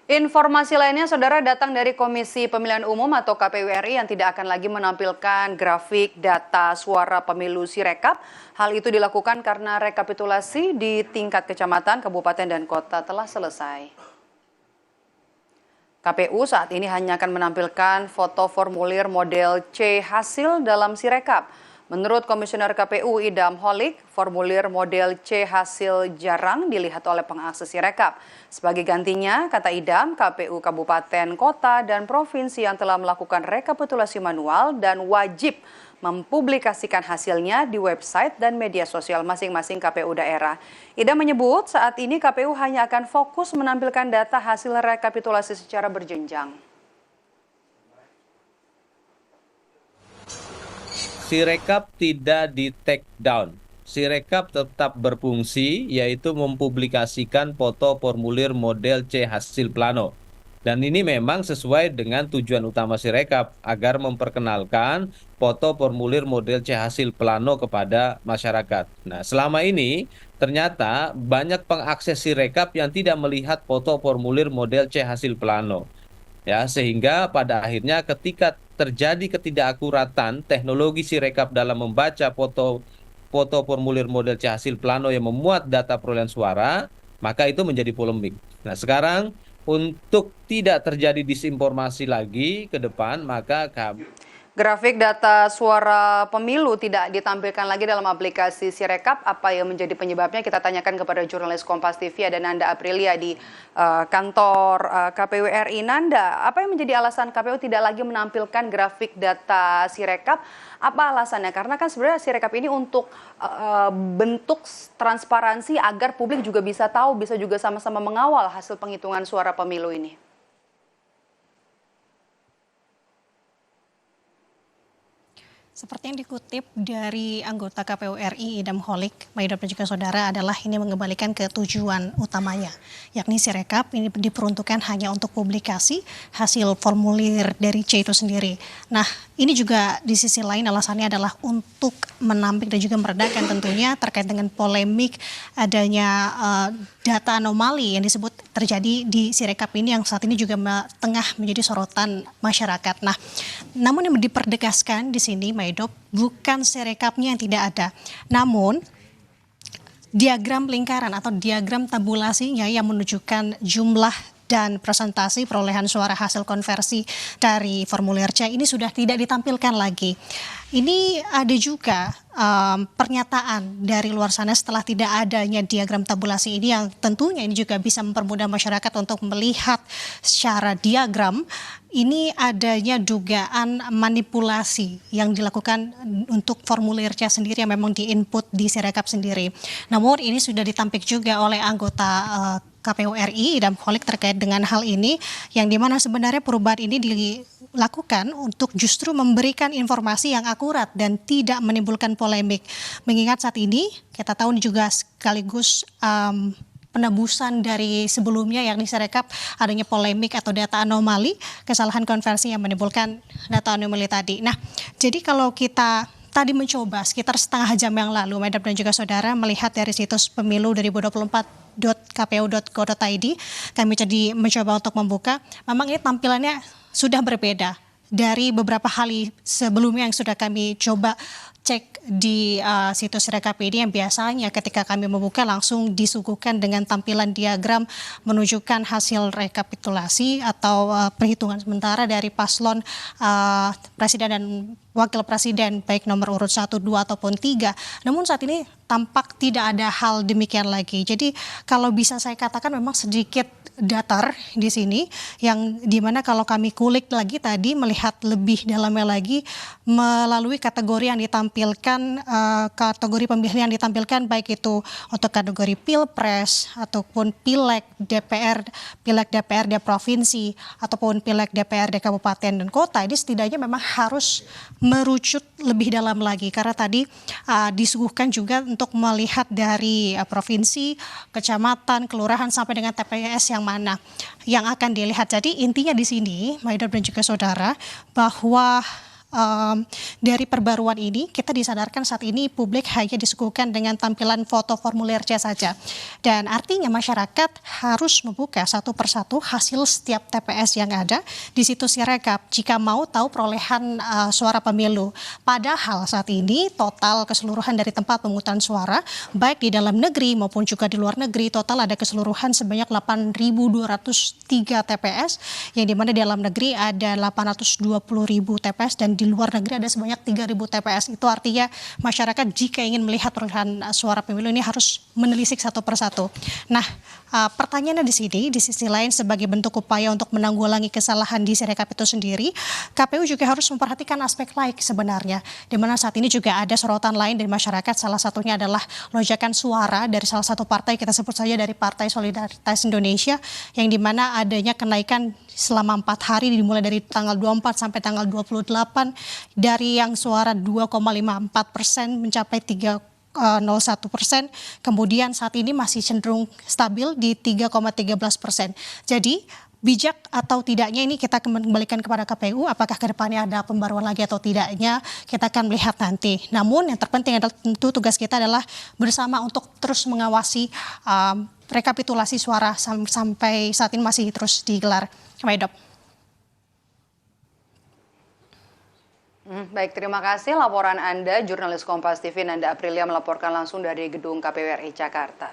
Informasi lainnya, Saudara, datang dari Komisi Pemilihan Umum atau KPU RI yang tidak akan lagi menampilkan grafik data suara pemilu Sirekap. Hal itu dilakukan karena rekapitulasi di tingkat kecamatan, kabupaten, dan kota telah selesai. KPU saat ini hanya akan menampilkan foto formulir model C hasil dalam Sirekap. Menurut Komisioner KPU Idam Holik, formulir model C hasil jarang dilihat oleh pengakses Sirekap. Sebagai gantinya, kata Idam, KPU Kabupaten, Kota, dan Provinsi yang telah melakukan rekapitulasi manual dan wajib mempublikasikan hasilnya di website dan media sosial masing-masing KPU daerah. Idam menyebut saat ini KPU hanya akan fokus menampilkan data hasil rekapitulasi secara berjenjang. Sirekap tidak di take down. Sirekap tetap berfungsi, yaitu mempublikasikan foto formulir model C hasil plano. Dan ini memang sesuai dengan tujuan utama Sirekap agar memperkenalkan foto formulir model C hasil plano kepada masyarakat. Nah, selama ini ternyata banyak pengakses Sirekap yang tidak melihat foto formulir model C hasil plano. Ya, sehingga pada akhirnya ketika terjadi ketidakakuratan teknologi Sirekap dalam membaca foto formulir model C hasil plano yang memuat data perolehan suara, maka itu menjadi polemik. Nah, sekarang untuk tidak terjadi disinformasi lagi ke depan, maka Grafik data suara pemilu tidak ditampilkan lagi dalam aplikasi Sirekap. Apa yang menjadi penyebabnya? Kita tanyakan kepada jurnalis Kompas TV, ada Nanda Aprilia di kantor KPU RI. Nanda, apa yang menjadi alasan KPU tidak lagi menampilkan grafik data Sirekap? Apa alasannya? Karena kan sebenarnya Sirekap ini untuk bentuk transparansi agar publik juga bisa tahu, bisa juga sama-sama mengawal hasil penghitungan suara pemilu ini. Seperti yang dikutip dari anggota KPU RI Idam Holik, Maidop dan juga saudara, adalah ini mengembalikan ke tujuan utamanya, yakni Sirekap ini diperuntukkan hanya untuk publikasi hasil formulir dari C itu sendiri. Nah, ini juga di sisi lain alasannya adalah untuk menampik dan juga meredakan tentunya terkait dengan polemik adanya data anomali yang disebut terjadi di Sirekap ini yang saat ini juga tengah menjadi sorotan masyarakat. Nah, namun yang dipertegaskan di sini, Maidop, bukan Sirekapnya yang tidak ada, namun diagram lingkaran atau diagram tabulasinya yang menunjukkan jumlah dan presentasi perolehan suara hasil konversi dari formulir C ini sudah tidak ditampilkan lagi. Ini ada juga pernyataan dari luar sana setelah tidak adanya diagram tabulasi ini yang tentunya ini juga bisa mempermudah masyarakat untuk melihat secara diagram ini adanya dugaan manipulasi yang dilakukan untuk formulir C sendiri yang memang diinput di Sirekap sendiri. Namun ini sudah ditampik juga oleh anggota KPU RI Idam Holik terkait dengan hal ini, yang dimana sebenarnya perubahan ini dilakukan untuk justru memberikan informasi yang akurat dan tidak menimbulkan polemik. Mengingat saat ini kita tahu juga sekaligus penebusan dari sebelumnya yakni Sirekap adanya polemik atau data anomali, kesalahan konversi yang menimbulkan data anomali tadi. Nah, jadi kalau kita tadi mencoba sekitar setengah jam yang lalu, Maidop dan juga saudara, melihat dari situs pemilu 2024.kpu.go.id, kami jadi mencoba untuk membuka, memang ini tampilannya sudah berbeda dari beberapa hari sebelumnya yang sudah kami coba cek di situs Sirekap ini, yang biasanya ketika kami membuka langsung disuguhkan dengan tampilan diagram menunjukkan hasil rekapitulasi atau perhitungan sementara dari paslon presiden dan wakil presiden baik nomor urut 1, 2 ataupun 3. Namun saat ini tampak tidak ada hal demikian lagi. Jadi kalau bisa saya katakan memang sedikit datar di sini, yang dimana kalau kami kulik lagi tadi melihat lebih dalamnya lagi melalui kategori yang ditampilkan, kategori pemilihan yang ditampilkan baik itu untuk kategori pilpres ataupun pileg DPRD provinsi ataupun pileg DPRD kabupaten dan kota, ini setidaknya memang harus merucut lebih dalam lagi karena tadi disuguhkan juga untuk melihat dari provinsi, kecamatan, kelurahan sampai dengan TPS yang mana yang akan dilihat. Jadi intinya di sini, Maidop dan juga saudara, bahwa dari perbaruan ini kita disadarkan saat ini publik hanya disuguhkan dengan tampilan foto formulir C saja. Dan artinya masyarakat harus membuka satu persatu hasil setiap TPS yang ada di situs Sirekap jika mau tahu perolehan suara pemilu. Padahal saat ini total keseluruhan dari tempat pemungutan suara baik di dalam negeri maupun juga di luar negeri total ada keseluruhan sebanyak 8.203 TPS yang dimana di dalam negeri ada 820.000 TPS dan di luar negeri ada sebanyak 3.000 TPS. Itu artinya masyarakat jika ingin melihat perolehan suara pemilu ini harus menelisik satu persatu. Nah, pertanyaannya di sini, di sisi lain sebagai bentuk upaya untuk menanggulangi kesalahan di Sirekap itu sendiri, KPU juga harus memperhatikan aspek lain sebenarnya, di mana saat ini juga ada sorotan lain dari masyarakat, salah satunya adalah lonjakan suara dari salah satu partai, kita sebut saja dari Partai Solidaritas Indonesia, yang dimana adanya kenaikan selama 4 hari dimulai dari tanggal 24 sampai tanggal 28 dari yang suara 2,54% mencapai 3,01%, kemudian saat ini masih cenderung stabil di 3,13%. Jadi bijak atau tidaknya ini kita kembalikan kepada KPU, apakah ke depannya ada pembaruan lagi atau tidaknya, kita akan melihat nanti. Namun yang terpenting adalah tentu tugas kita adalah bersama untuk terus mengawasi rekapitulasi suara sampai saat ini masih terus digelar. Maidop. Baik, terima kasih laporan Anda, jurnalis Kompas TV Nanda Aprilia melaporkan langsung dari gedung KPU RI Jakarta.